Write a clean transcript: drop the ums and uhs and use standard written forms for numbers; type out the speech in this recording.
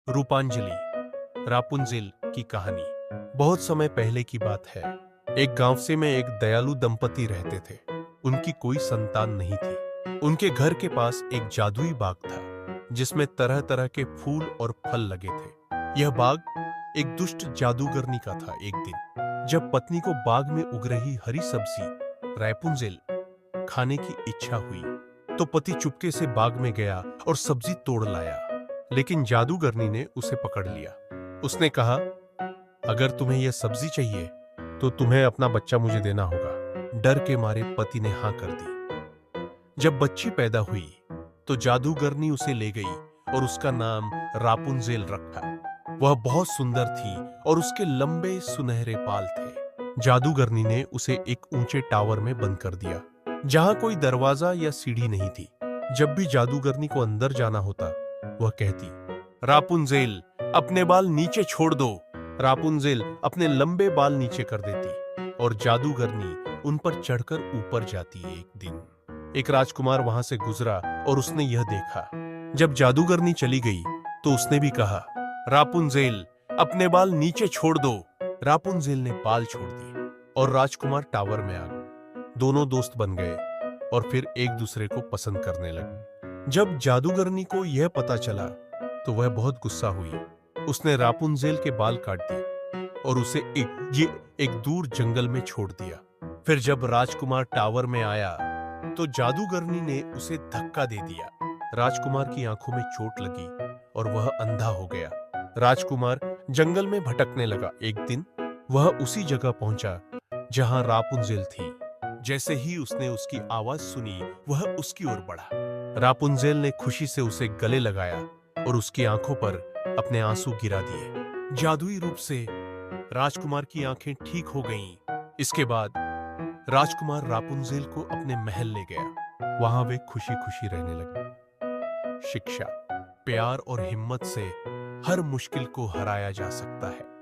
रूपांजलि रापुंज़ेल की कहानी। बहुत समय पहले की बात है। एक गांव से में एक दयालु दंपति रहते थे। उनकी कोई संतान नहीं थी। उनके घर के पास एक जादुई बाग था जिसमें तरह तरह के फूल और फल लगे थे। यह बाग एक दुष्ट जादूगरनी का था। एक दिन जब पत्नी को बाग में उग रही हरी सब्जी रापुंज़ेल खाने की इच्छा हुई तो पति चुपके से बाग में गया और सब्जी तोड़ लाया। लेकिन जादूगरनी ने उसे पकड़ लिया। उसने कहा, अगर तुम्हें यह सब्जी चाहिए तो तुम्हें अपना बच्चा मुझे देना होगा। डर के मारे पति ने हां कर दी। जब बच्ची पैदा हुई तो जादूगरनी उसे ले गई और उसका नाम रापुंज़ेल रखा। वह बहुत सुंदर थी और उसके लंबे सुनहरे बाल थे। जादूगरनी ने उसे एक ऊंचे टावर में बंद कर दिया जहां कोई दरवाजा या सीढ़ी नहीं थी। जब भी जादूगरनी को अंदर जाना होता वह कहती, रापुंज़ेल अपने बाल नीचे छोड़ दो। रापुंज़ेल अपने लंबे बाल नीचे कर देती और जादूगरनी उन पर चढ़कर ऊपर जाती। एक दिन एक राजकुमार वहां से गुजरा और उसने यह देखा। जब जादूगरनी चली गई तो उसने भी कहा, रापुंज़ेल अपने बाल नीचे छोड़ दो। रापुंज़ेल ने बाल छोड़ दिए और राजकुमार टावर में आ गए। दोनों दोस्त बन गए और फिर एक दूसरे को पसंद करने लगे। जब जादूगरनी को यह पता चला तो वह बहुत गुस्सा हुई। उसने रापुंज़ेल के बाल काट दिए और उसे एक दूर जंगल में छोड़ दिया। फिर जब राजकुमार टावर में आया तो जादूगरनी ने उसे धक्का दे दिया। राजकुमार की आंखों में चोट लगी और वह अंधा हो गया। राजकुमार जंगल में भटकने लगा। एक दिन वह उसी जगह पहुंचा जहां रापुंज़ेल थी। जैसे ही उसने उसकी आवाज सुनी वह उसकी ओर बढ़ा। रापुंज़ेल ने खुशी से उसे गले लगाया और उसकी आंखों पर अपने आंसू गिरा दिए। जादुई रूप से राजकुमार की आंखें ठीक हो गईं। इसके बाद राजकुमार रापुंज़ेल को अपने महल ले गया। वहां वे खुशी खुशी रहने लगे। शिक्षा, प्यार और हिम्मत से हर मुश्किल को हराया जा सकता है।